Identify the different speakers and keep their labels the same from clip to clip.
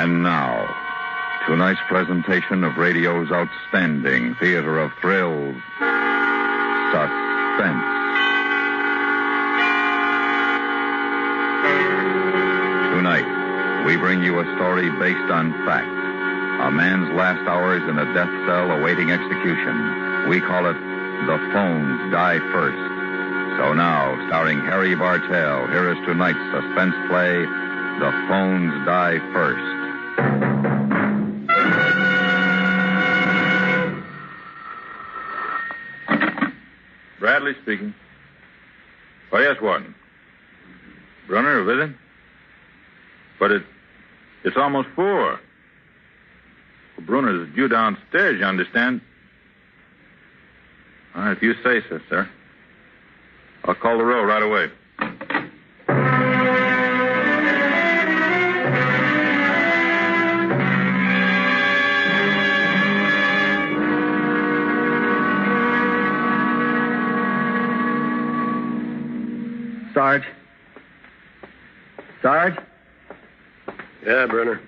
Speaker 1: And now, tonight's presentation of radio's outstanding theater of thrills, Suspense. Tonight, we bring you a story based on fact. A man's last hours in a death cell awaiting execution. We call it The Phones Die First. So now, starring Harry Bartell, here is tonight's suspense play, The Phones Die First.
Speaker 2: Bradley speaking. Oh, yes, Warden. Brunner, a visit? But it's almost 4. Well, Brunner's due downstairs, you understand? All right, if you say so, sir. I'll call the row right away.
Speaker 3: Sarge?
Speaker 4: Yeah, Brunner.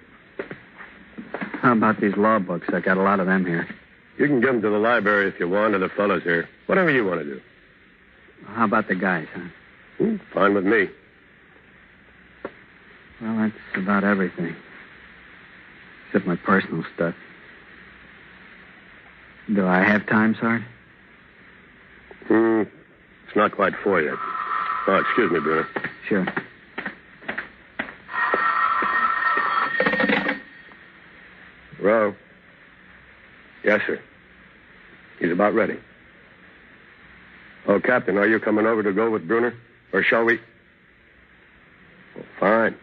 Speaker 3: How about these law books? I got a lot of them here.
Speaker 4: You can give them to the library if you want, or the fellows here. Whatever you want to do.
Speaker 3: How about the guys, huh?
Speaker 4: Fine with me.
Speaker 3: Well, that's about everything. Except my personal stuff. Do I have time, Sarge?
Speaker 4: It's not quite 4 yet. Oh, excuse me, Brunner.
Speaker 3: Sure.
Speaker 4: Row. Yes, sir. He's about ready. Oh, Captain, are you coming over to go with Brunner? Or shall we? Oh, fine.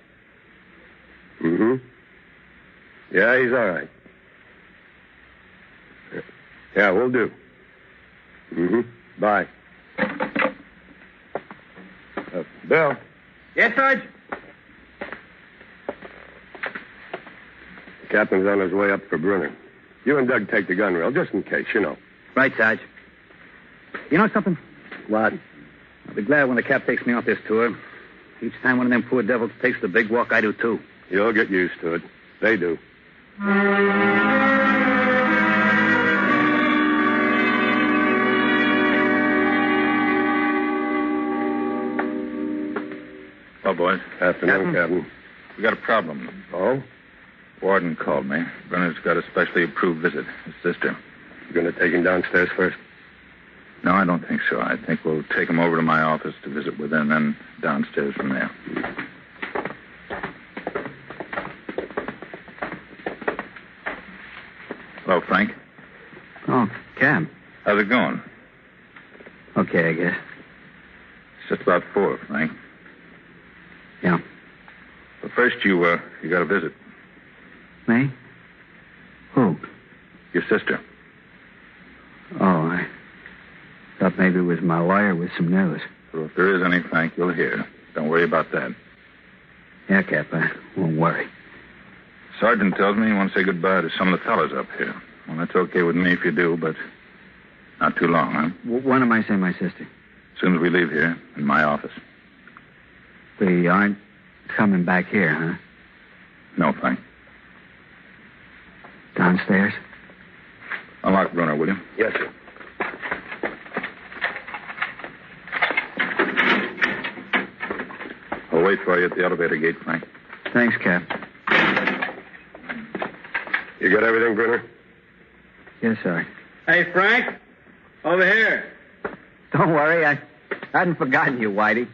Speaker 4: Yeah, he's all right. Yeah, we'll do. Bye. Bill.
Speaker 3: Yes, Sarge?
Speaker 4: The captain's on his way up for Brunner. You and Doug take the gun rail, just in case, you know.
Speaker 3: Right, Sarge. You know something?
Speaker 4: What?
Speaker 3: I'll be glad when the cap takes me off this tour. Each time one of them poor devils takes the big walk, I do too.
Speaker 4: You'll get used to it. They do.
Speaker 2: Well, boys.
Speaker 4: Afternoon, Captain.
Speaker 2: We got a problem.
Speaker 4: Oh?
Speaker 2: Warden called me. Brunner's got a specially approved visit. His sister.
Speaker 4: You going to take him downstairs first?
Speaker 2: No, I don't think so. I think we'll take him over to my office to visit with him, and then downstairs from there. Hello, Frank.
Speaker 3: Oh, Cam.
Speaker 2: How's it going?
Speaker 3: Okay, I guess.
Speaker 2: It's just about 4, Frank.
Speaker 3: Yeah.
Speaker 2: But first, you got a visit.
Speaker 3: Me? Who?
Speaker 2: Your sister.
Speaker 3: Oh, I thought maybe it was my lawyer with some news.
Speaker 2: Well, if there is any, Frank, you'll hear. Don't worry about that.
Speaker 3: Yeah, Cap, I won't worry.
Speaker 2: Sergeant tells me you want to say goodbye to some of the fellas up here. Well, that's okay with me if you do, but not too long, huh?
Speaker 3: When am I seeing my sister?
Speaker 2: As soon as we leave here, in my office.
Speaker 3: We aren't coming back here, huh?
Speaker 2: No, Frank.
Speaker 3: Downstairs?
Speaker 2: Unlock Brunner, will you?
Speaker 4: Yes, sir.
Speaker 2: I'll wait for you at the elevator gate, Frank.
Speaker 3: Thanks, Cap.
Speaker 4: You got everything, Brunner?
Speaker 3: Yes, sir.
Speaker 5: Hey, Frank. Over here.
Speaker 3: Don't worry, I hadn't forgotten you, Whitey.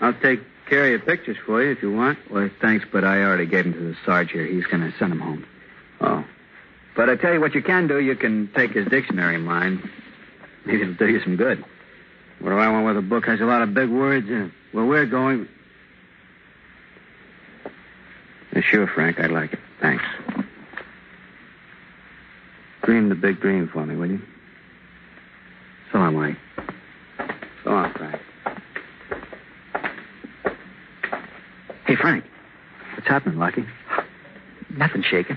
Speaker 3: I'll take care of your pictures for you if you want. Well, thanks, but I already gave them to the Sarge here. He's going to send them home. Oh. But I tell you what you can do. You can take his dictionary of mine. Maybe it'll do you some good. What do I want with a book? Has a lot of big words in it. Well, we're going... Sure, Frank, I'd like it. Thanks. Dream the big dream for me, will you? So long, White. So long, Frank. Hey, Frank. What's happening, Lucky? Nothing shaking.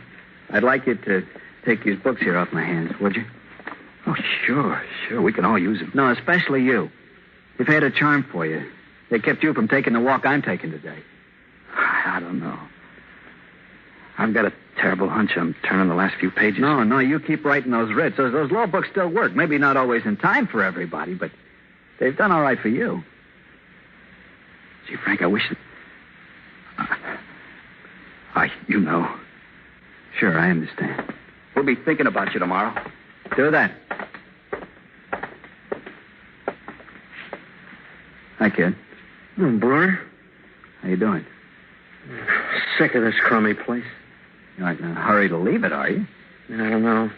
Speaker 3: I'd like you to take these books here off my hands, would you? Oh, sure. We can all use them. No, especially you. They've had a charm for you. They kept you from taking the walk I'm taking today. I don't know. I've got a terrible hunch I'm turning the last few pages. No, you keep writing those writs. Those law books still work. Maybe not always in time for everybody, but they've done all right for you. Gee, Frank, I wish... you know. Sure, I understand.
Speaker 6: We'll be thinking about you tomorrow.
Speaker 3: Do that. Hi, kid.
Speaker 6: Brother?
Speaker 3: How you doing?
Speaker 6: Sick of this crummy place.
Speaker 3: You're not in a hurry to leave it, are you?
Speaker 6: I don't know.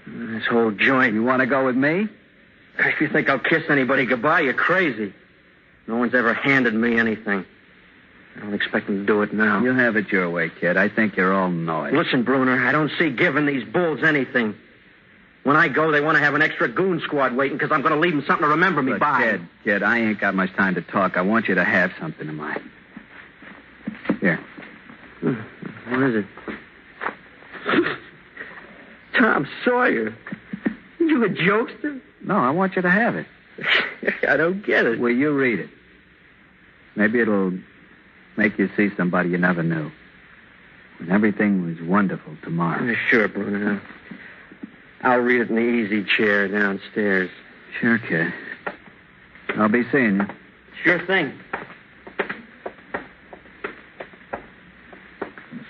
Speaker 6: This whole joint.
Speaker 3: You want to go with me?
Speaker 6: If you think I'll kiss anybody goodbye, you're crazy. No one's ever handed me anything. I don't expect them to do it now.
Speaker 3: You have it your way, kid. I think you're all noise.
Speaker 6: Listen, Bruner, I don't see giving these bulls anything. When I go, they want to have an extra goon squad waiting because I'm going to leave them something to remember me by.
Speaker 3: Kid, I ain't got much time to talk. I want you to have something of mine. Here.
Speaker 6: What is it? Tom Sawyer. You a jokester?
Speaker 3: No, I want you to have it.
Speaker 6: I don't get it.
Speaker 3: Will you read it? Maybe it'll make you see somebody you never knew. When everything was wonderful tomorrow.
Speaker 6: Sure, Bruno. I'll read it in the easy chair downstairs.
Speaker 3: Sure, kid. I'll be seeing you.
Speaker 6: Sure thing.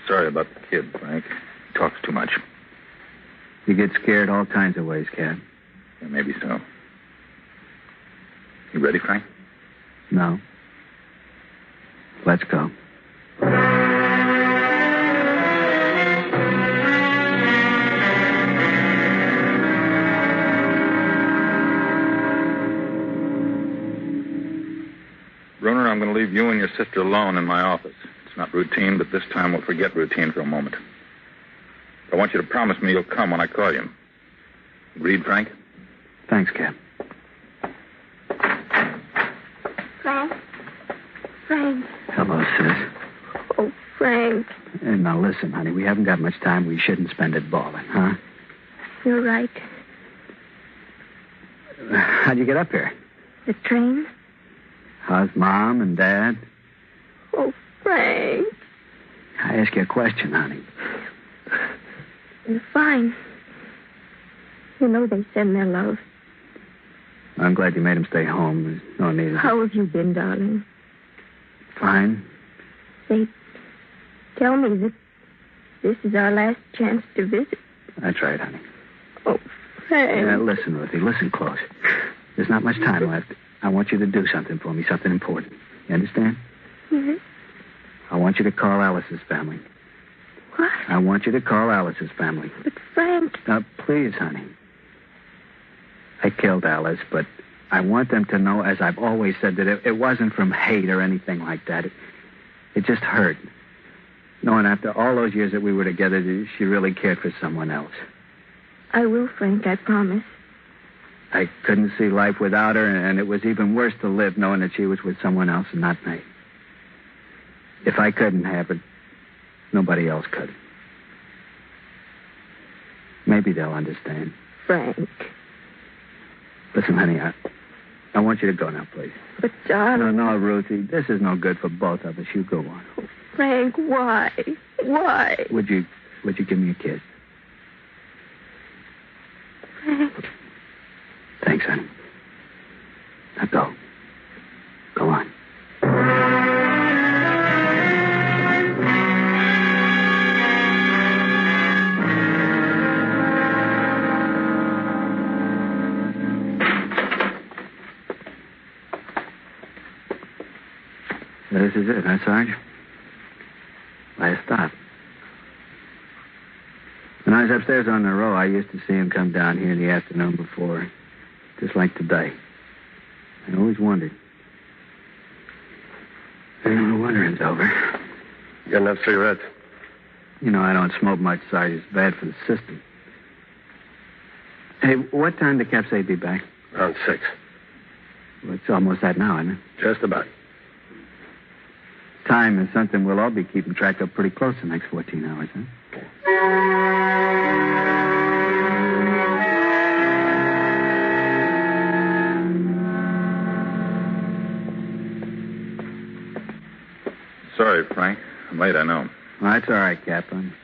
Speaker 2: Sorry about the kid, Frank. He talks too much.
Speaker 3: You get scared all kinds of ways, Cap.
Speaker 2: Yeah, maybe so. You ready, Frank?
Speaker 3: No. Let's go.
Speaker 2: Bruner, I'm going to leave you and your sister alone in my office. It's not routine, but this time we'll forget routine for a moment. I want you to promise me you'll come when I call you. Agreed, Frank?
Speaker 3: Thanks, Cap.
Speaker 7: Frank.
Speaker 3: Hello, sis.
Speaker 7: Oh, Frank.
Speaker 3: And now listen, honey, we haven't got much time. We shouldn't spend it bawling, huh?
Speaker 7: You're right.
Speaker 3: How'd you get up here?
Speaker 7: The train?
Speaker 3: How's Mom and Dad?
Speaker 7: Oh, Frank.
Speaker 3: I ask you a question, honey.
Speaker 7: They're fine. You know they send their love.
Speaker 3: I'm glad you made them stay home. There's no need of...
Speaker 7: How have you been, darling?
Speaker 3: Fine.
Speaker 7: They tell me that this is our last chance to visit.
Speaker 3: That's right, honey.
Speaker 7: Oh, Frank.
Speaker 3: Listen, Ruthie, listen close. There's not much time left. I want you to do something for me, something important. You understand?
Speaker 7: Yes.
Speaker 3: I want you to call Alice's family.
Speaker 7: What?
Speaker 3: I want you to call Alice's family.
Speaker 7: But, Frank...
Speaker 3: Now, please, honey. I killed Alice, but I want them to know, as I've always said, that it wasn't from hate or anything like that. It just hurt. Knowing after all those years that we were together, that she really cared for someone else.
Speaker 7: I will, Frank, I promise.
Speaker 3: I couldn't see life without her, and it was even worse to live knowing that she was with someone else and not me. If I couldn't have it, nobody else could. Maybe they'll understand.
Speaker 7: Frank.
Speaker 3: Listen, honey, I want you to go now, please.
Speaker 7: But, darling...
Speaker 3: No, Ruthie, this is no good for both of us. You go on.
Speaker 7: Oh, Frank, why? Why?
Speaker 3: Would you give me a kiss?
Speaker 7: Frank.
Speaker 3: Thanks, honey. Now go. Go on. This is it, huh, Sarge? Last stop. When I was upstairs on the row, I used to see him come down here in the afternoon before, just like today. I always wondered. And the wondering's over.
Speaker 4: You got enough cigarettes?
Speaker 3: You know, I don't smoke much, Sarge. It's bad for the system. Hey, what time did Cap say he'd be back?
Speaker 4: Around 6.
Speaker 3: Well, it's almost that now, isn't it?
Speaker 4: Just about.
Speaker 3: Time is something we'll all be keeping track of pretty close the next 14 hours, huh?
Speaker 2: Sorry, Frank. I'm late, I know.
Speaker 3: Well, that's all right, Cap. I'm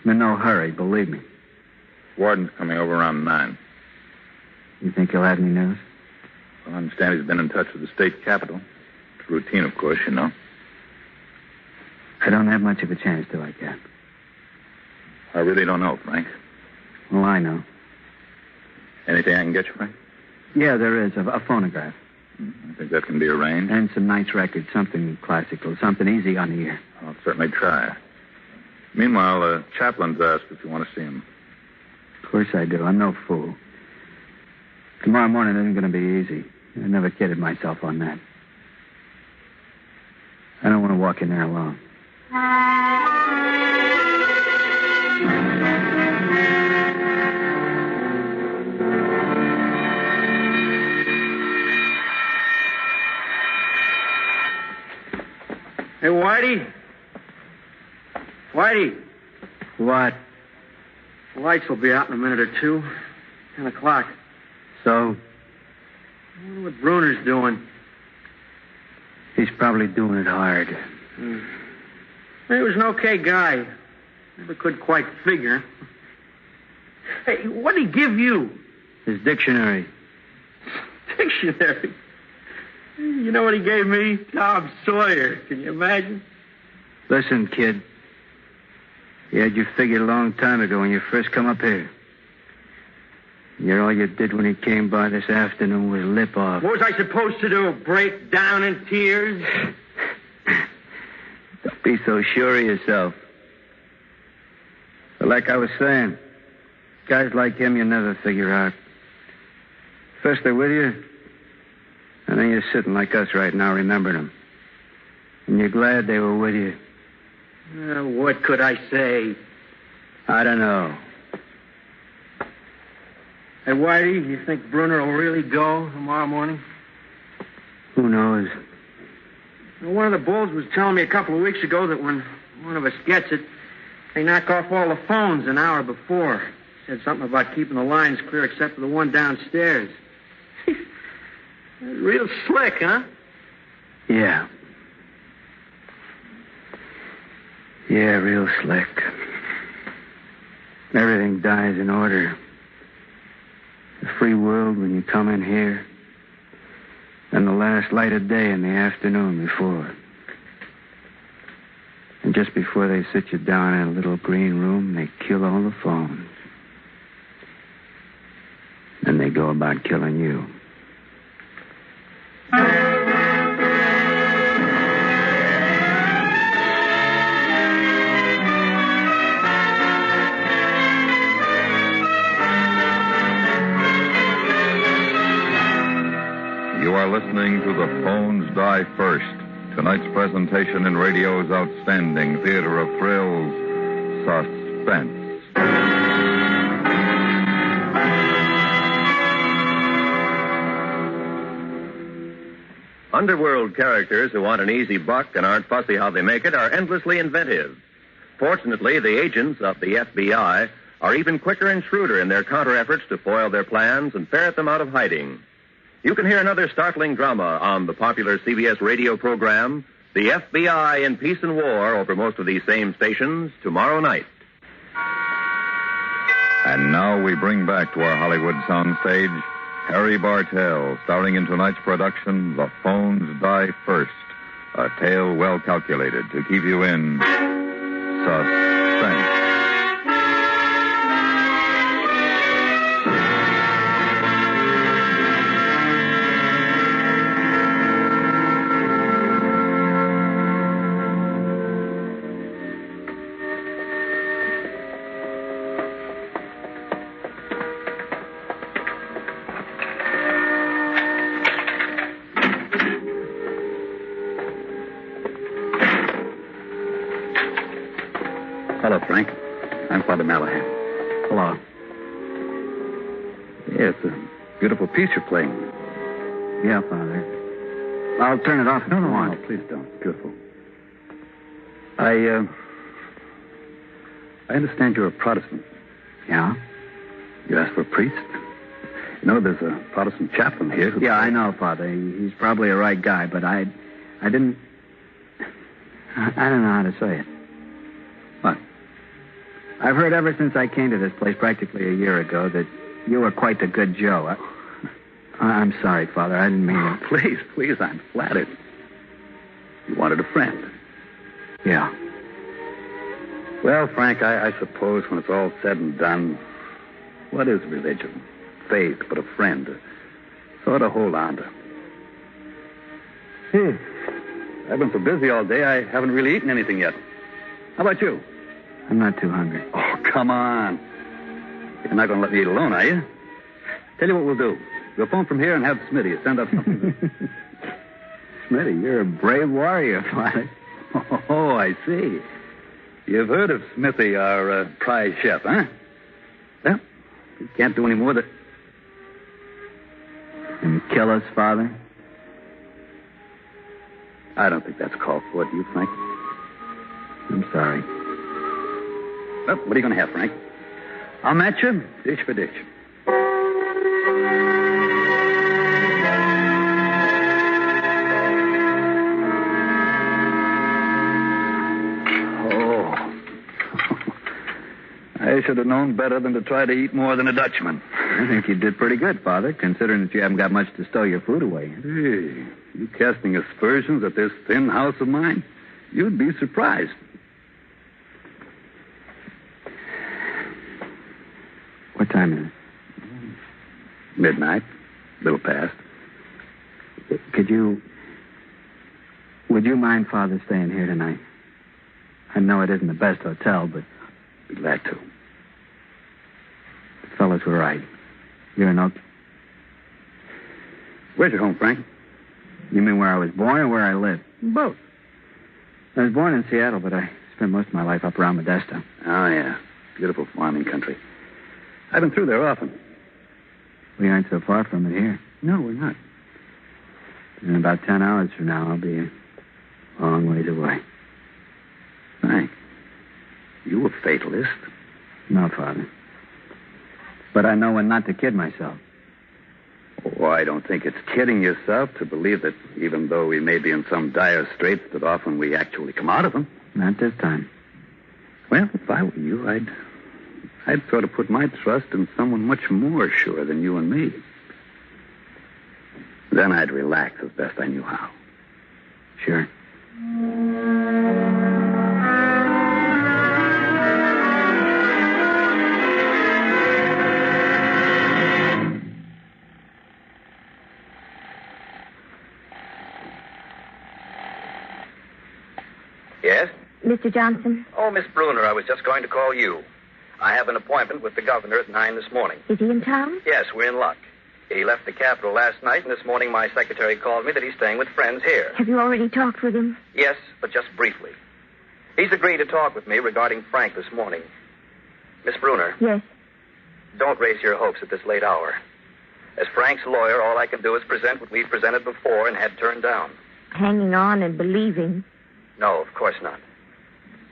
Speaker 3: I'm in no hurry, believe me.
Speaker 2: Warden's coming over around 9.
Speaker 3: You think he'll have any news?
Speaker 2: Well, I understand he's been in touch with the state capitol. It's routine, of course, you know.
Speaker 3: I don't have much of a chance, do I, Cap?
Speaker 2: I really don't know, Frank.
Speaker 3: Well, I know.
Speaker 2: Anything I can get you, Frank?
Speaker 3: Yeah, there is. A phonograph.
Speaker 2: I think that can be arranged.
Speaker 3: And some nice records, something classical, something easy on the ear.
Speaker 2: I'll certainly try. Meanwhile, Chaplin's asked if you want to see him.
Speaker 3: Of course I do. I'm no fool. Tomorrow morning isn't going to be easy. I never kidded myself on that. I don't want to walk in there alone.
Speaker 6: Hey, Whitey. Whitey.
Speaker 3: What?
Speaker 6: The lights will be out in a minute or two. 10 o'clock.
Speaker 3: So?
Speaker 6: I wonder what Bruner's doing.
Speaker 3: He's probably doing it hard.
Speaker 6: He was an okay guy. Never could quite figure. Hey, what did he give you?
Speaker 3: His dictionary.
Speaker 6: Dictionary? You know what he gave me? Tom Sawyer. Can you imagine?
Speaker 3: Listen, kid. He had you figured a long time ago when you first come up here. Yet all you did when he came by this afternoon was lip off.
Speaker 6: What was I supposed to do? Break down in tears?
Speaker 3: Don't be so sure of yourself. But like I was saying, guys like him you never figure out. First they're with you, and then you're sitting like us right now remembering them. And you're glad they were with you.
Speaker 6: What could I say?
Speaker 3: I don't know.
Speaker 6: Hey, Whitey, you think Bruner will really go tomorrow morning?
Speaker 3: Who knows?
Speaker 6: Well, one of the bulls was telling me a couple of weeks ago that when one of us gets it, they knock off all the phones an hour before. Said something about keeping the lines clear except for the one downstairs. Real slick, huh?
Speaker 3: Yeah. Yeah, real slick. Everything dies in order. The free world when you come in here. And the last light of day in the afternoon before. And just before they sit you down in a little green room, they kill all the phones. Then they go about killing you.
Speaker 1: You are listening to The Phones Die First, tonight's presentation in radio's outstanding theater of thrills, Suspense.
Speaker 8: Underworld characters who want an easy buck and aren't fussy how they make it are endlessly inventive. Fortunately, the agents of the FBI are even quicker and shrewder in their counter-efforts to foil their plans and ferret them out of hiding. You can hear another startling drama on the popular CBS radio program, The FBI in Peace and War, over most of these same stations, tomorrow night.
Speaker 1: And now we bring back to our Hollywood soundstage Harry Bartell, starring in tonight's production, The Phones Die First, a tale well calculated to keep you in suspense.
Speaker 2: Hello, Frank. I'm Father Malahan.
Speaker 3: Hello.
Speaker 2: Yeah, it's a beautiful piece you're playing.
Speaker 3: Yeah, Father. I'll turn it off if you want.
Speaker 2: No, please don't. It's beautiful. I understand you're a Protestant.
Speaker 3: Yeah?
Speaker 2: You asked for a priest? You know, there's a Protestant chaplain here.
Speaker 3: Yeah, I know, Father. He's probably a right guy, but I don't know how to say it.
Speaker 2: What?
Speaker 3: I've heard ever since I came to this place practically a year ago that you were quite the good Joe. I'm sorry, Father. I didn't mean it.
Speaker 9: Please, I'm flattered. You wanted a friend.
Speaker 3: Yeah.
Speaker 9: Well, Frank, I suppose when it's all said and done, what is religion? Faith, but a friend. Sort of hold on to. I've been so busy all day, I haven't really eaten anything yet. How about you?
Speaker 3: I'm not too hungry.
Speaker 9: Oh, come on. You're not going to let me eat alone, are you? Tell you what we'll do. We'll phone from here and have Smitty send up something.
Speaker 3: Smitty, you're a brave warrior, Father.
Speaker 9: Oh, I see. You've heard of Smithy, our prize chef, huh? Well, he can't do any more than...
Speaker 3: And kill us, Father?
Speaker 9: I don't think that's called for. Do you, Frank?
Speaker 3: I'm sorry.
Speaker 9: Well, what are you going to have, Frank? I'll match you, dish for dish. I should have known better than to try to eat more than a Dutchman.
Speaker 3: I think you did pretty good, Father, considering that you haven't got much to stow your food away.
Speaker 9: Hey, you casting aspersions at this thin house of mine? You'd be surprised.
Speaker 3: What time is it?
Speaker 9: Midnight. A little past.
Speaker 3: Would you mind, Father, staying here tonight? I know it isn't the best hotel, but...
Speaker 9: Be glad to.
Speaker 3: The fellas were right. You're an oak.
Speaker 9: Where's your home, Frank?
Speaker 3: You mean where I was born or where I live?
Speaker 9: Both.
Speaker 3: I was born in Seattle, but I spent most of my life up around Modesto.
Speaker 9: Oh, yeah. Beautiful farming country. I've been through there often.
Speaker 3: We aren't so far from it here.
Speaker 9: No, we're not.
Speaker 3: In about 10 hours from now, I'll be a long ways away.
Speaker 9: Frank, you a fatalist?
Speaker 3: No, Father. But I know when not to kid myself.
Speaker 9: Oh, I don't think it's kidding yourself to believe that even though we may be in some dire straits, that often we actually come out of them.
Speaker 3: Not this time.
Speaker 9: Well, if I were you, I'd sort of put my trust in someone much more sure than you and me. Then I'd relax as best I knew how.
Speaker 3: Sure.
Speaker 8: Yes?
Speaker 7: Mr. Johnson,
Speaker 8: Oh, Miss Bruner, I was just going to call you. I have an appointment with the governor at 9 this morning.
Speaker 7: is he in town?
Speaker 8: Yes, we're in luck. He left the capital last night, and this morning my secretary called me that he's staying with friends here.
Speaker 7: Have you already talked with him?
Speaker 8: Yes, but just briefly. He's agreed to talk with me regarding Frank this morning. Miss Bruner,
Speaker 7: Yes.
Speaker 8: don't raise your hopes at this late hour. As Frank's lawyer, all I can do is present what we've presented before and had turned down.
Speaker 7: Hanging on and believing.
Speaker 8: No, of course not.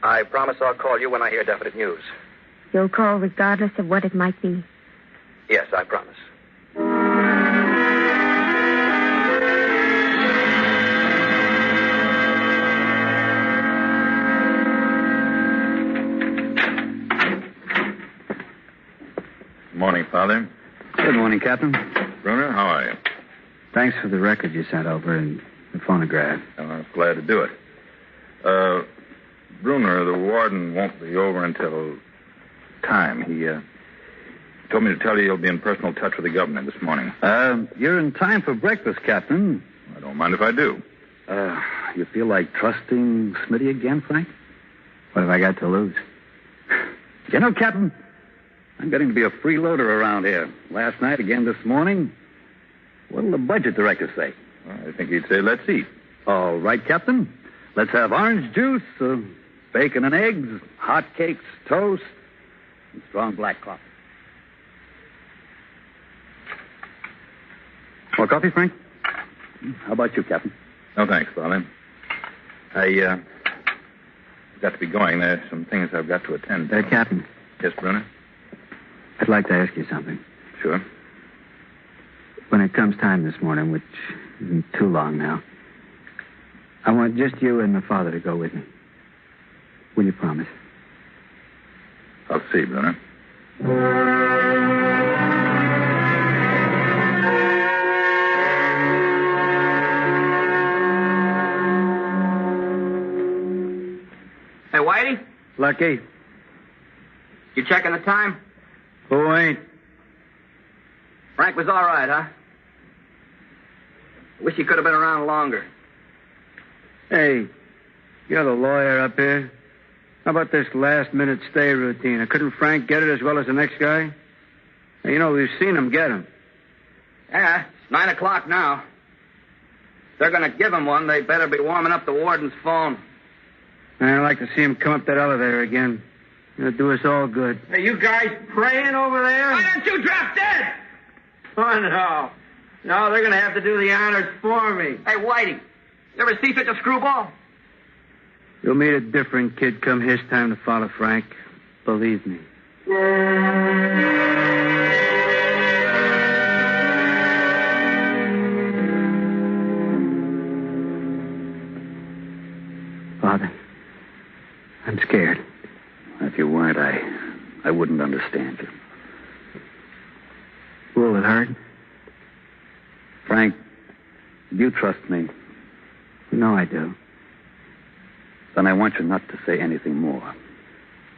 Speaker 8: I promise I'll call you when I hear definite news.
Speaker 7: You'll call regardless of what it might be.
Speaker 8: Yes, I promise.
Speaker 2: Morning, Father.
Speaker 3: Good morning, Captain.
Speaker 2: Bruner, how are you?
Speaker 3: Thanks for the record you sent over and the phonograph.
Speaker 2: Oh, I was glad to do it. Bruner, the warden won't be over until time. He told me to tell you he'll be in personal touch with the governor this morning.
Speaker 9: You're in time for breakfast, Captain.
Speaker 2: I don't mind if I do.
Speaker 9: You feel like trusting Smitty again, Frank?
Speaker 3: What have I got to lose?
Speaker 9: You know, Captain, I'm getting to be a freeloader around here. Last night, again this morning. What'll the budget director say?
Speaker 2: Well, I think he'd say, let's eat.
Speaker 9: All right, Captain. Let's have orange juice, bacon and eggs, hot cakes, toast, and strong black coffee. More coffee, Frank? How about you, Captain?
Speaker 2: No, thanks, Father. I got to be going. There's some things I've got to attend to.
Speaker 3: Captain,
Speaker 2: Yes, Bruner?
Speaker 3: I'd like to ask you something.
Speaker 2: Sure.
Speaker 3: When it comes time this morning, which isn't too long now, I want just you and my father to go with me. Will you promise?
Speaker 2: I'll see, Brunner.
Speaker 6: Hey, Whitey,
Speaker 3: Lucky.
Speaker 6: you checking the time?
Speaker 3: Who ain't?
Speaker 6: Frank was all right, huh? Wish he could have been around longer.
Speaker 3: Hey, you're the lawyer up here. How about this last-minute stay routine? Couldn't Frank get it as well as the next guy? Hey, you know, we've seen him get him.
Speaker 6: Yeah, it's 9 o'clock now. If they're going to give him one, they better be warming up the warden's phone.
Speaker 3: I'd like to see him come up that elevator again. It'll do us all good.
Speaker 6: Are you guys praying over there? Why don't you drop dead? Oh, no. No, they're going to have to do the honors for me. Hey, Whitey, you ever see such a screwball?
Speaker 3: You'll meet a different kid come his time to follow Frank. Believe me. Father, I'm scared.
Speaker 9: If you weren't, I wouldn't understand you.
Speaker 3: Will it hurt?
Speaker 9: Frank, do you trust me?
Speaker 3: You know I do.
Speaker 9: Then I want you not to say anything more.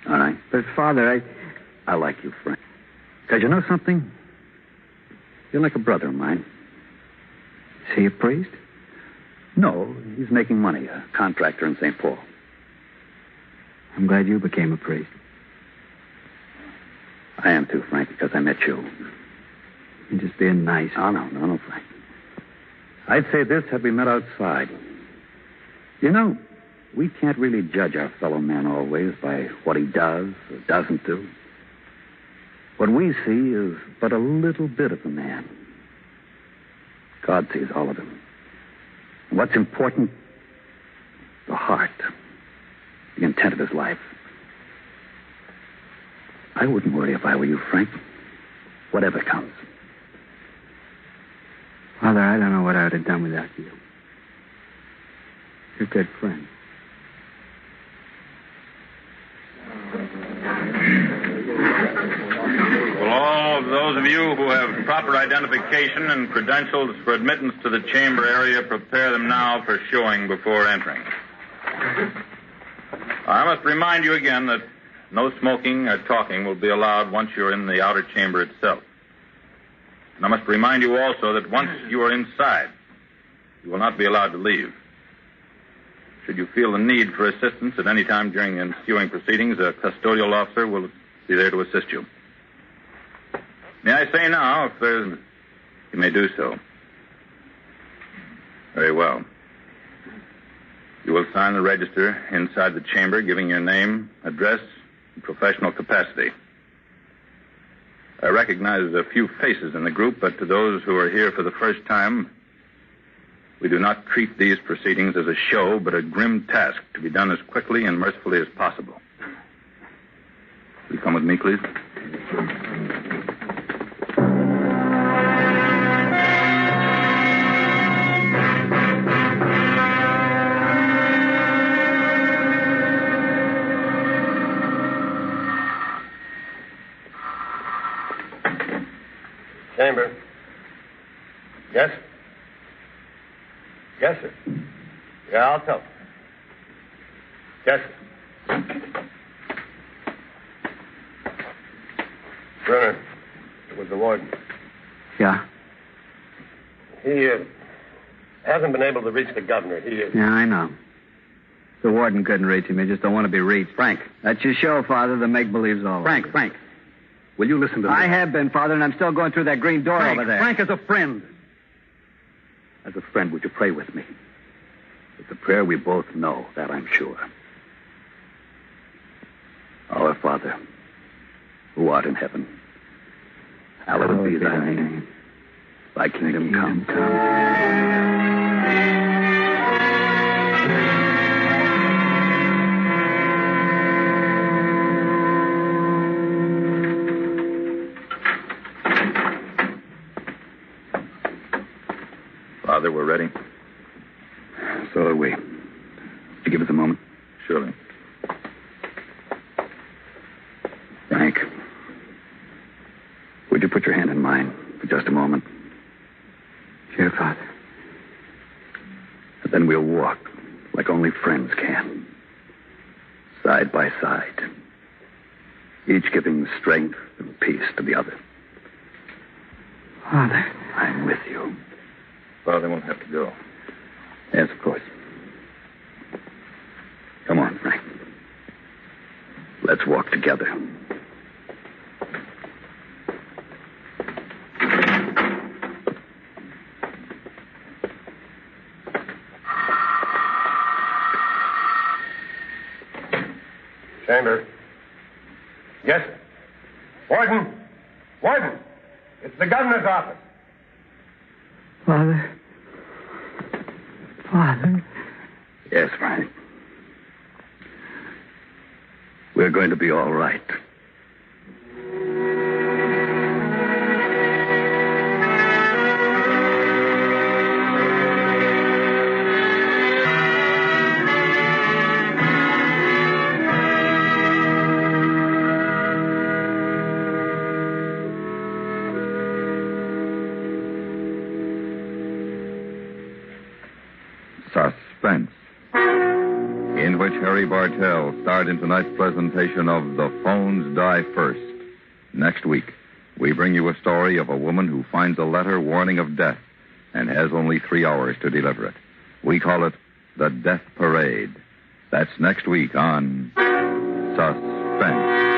Speaker 9: All right?
Speaker 3: But, Father,
Speaker 9: I like you, Frank. Because you know something? You're like a brother of mine.
Speaker 3: Is he a priest?
Speaker 9: No, he's making money, a contractor in St. Paul.
Speaker 3: I'm glad you became a priest.
Speaker 9: I am too, Frank, because I met you.
Speaker 3: You're just being nice.
Speaker 9: Oh, no, Frank. I'd say this had we met outside. You know, we can't really judge our fellow man always by what he does or doesn't do. What we see is but a little bit of the man. God sees all of him. And what's important, the heart, the intent of his life. I wouldn't worry if I were you, Frank. Whatever comes.
Speaker 3: Father, I don't know what I would have done without you. You're a good friend.
Speaker 2: Will all of those of you who have proper identification and credentials for admittance to the chamber area prepare them now for showing before entering? I must remind you again that no smoking or talking will be allowed once you're in the outer chamber itself. And I must remind you also that once you are inside, you will not be allowed to leave. Should you feel the need for assistance at any time during the ensuing proceedings, a custodial officer will be there to assist you. May I say now, if there's... You may do so. Very well. You will sign the register inside the chamber, giving your name, address, and professional capacity. I recognize a few faces in the group, but to those who are here for the first time, we do not treat these proceedings as a show, but a grim task to be done as quickly and mercifully as possible. Will you come with me, please?
Speaker 4: Chamber. Yes? Yes, sir. Yeah, I'll tell. Yes, sir. Brunner, it was the warden.
Speaker 3: Yeah?
Speaker 4: He hasn't been able to reach the governor.
Speaker 3: Yeah, I know. The warden couldn't reach him. He just don't want to be reached.
Speaker 9: Frank.
Speaker 3: That's your show, Father. The make-believe's all
Speaker 9: Frank. Will you listen to me?
Speaker 3: I have been, Father, and I'm still going through that green door over there.
Speaker 9: Frank, as a friend. As a friend, would you pray with me? It's a prayer we both know, that I'm sure. Our Father, who art in heaven, hallowed be thy name. Thy kingdom come.
Speaker 2: Father, we're ready.
Speaker 9: So are we. Would you give us a moment?
Speaker 2: Surely.
Speaker 9: put your hand in mine for just a moment?
Speaker 3: Sure, Father.
Speaker 9: And then we'll walk like only friends can. Side by side. Each giving strength and peace to the other.
Speaker 3: Father.
Speaker 9: I'm with you.
Speaker 2: Father won't have to go.
Speaker 9: Yes, of course. Come on, Frank. Let's walk together.
Speaker 4: Chamber. Yes, sir. Warden! Warden! It's the governor's office.
Speaker 3: Father. Father.
Speaker 9: Yes, Frank. We're going to be all right.
Speaker 1: Suspense, in which Harry Bartell starred in tonight's presentation of The Phones Die First. Next week, we bring you a story of a woman who finds a letter warning of death and has only 3 hours to deliver it. We call it The Death Parade. That's next week on Suspense.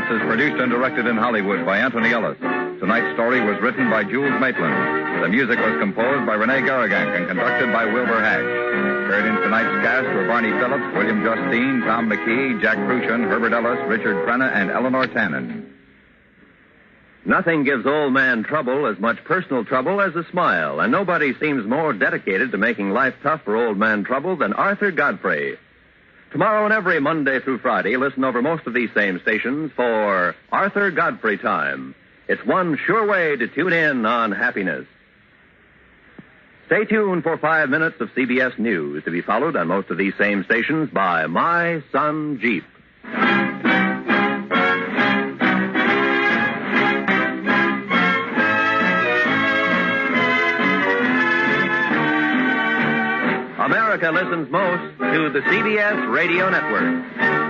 Speaker 1: Is produced and directed in Hollywood by Anthony Ellis. Tonight's story was written by Jules Maitland. The music was composed by Rene Garrigank and conducted by Wilbur Hatch. Heard in tonight's cast were Barney Phillips, William Justine, Tom McKee, Jack Crucian, Herbert Ellis, Richard Crenna, and Eleanor Tannen.
Speaker 8: Nothing gives old man trouble as much personal trouble as a smile, and nobody seems more dedicated to making life tough for old man trouble than Arthur Godfrey. Tomorrow and every Monday through Friday, listen over most of these same stations for Arthur Godfrey Time. It's one sure way to tune in on happiness. Stay tuned for 5 minutes of CBS News, to be followed on most of these same stations by My Son Jeep. America listens most to the CBS Radio Network.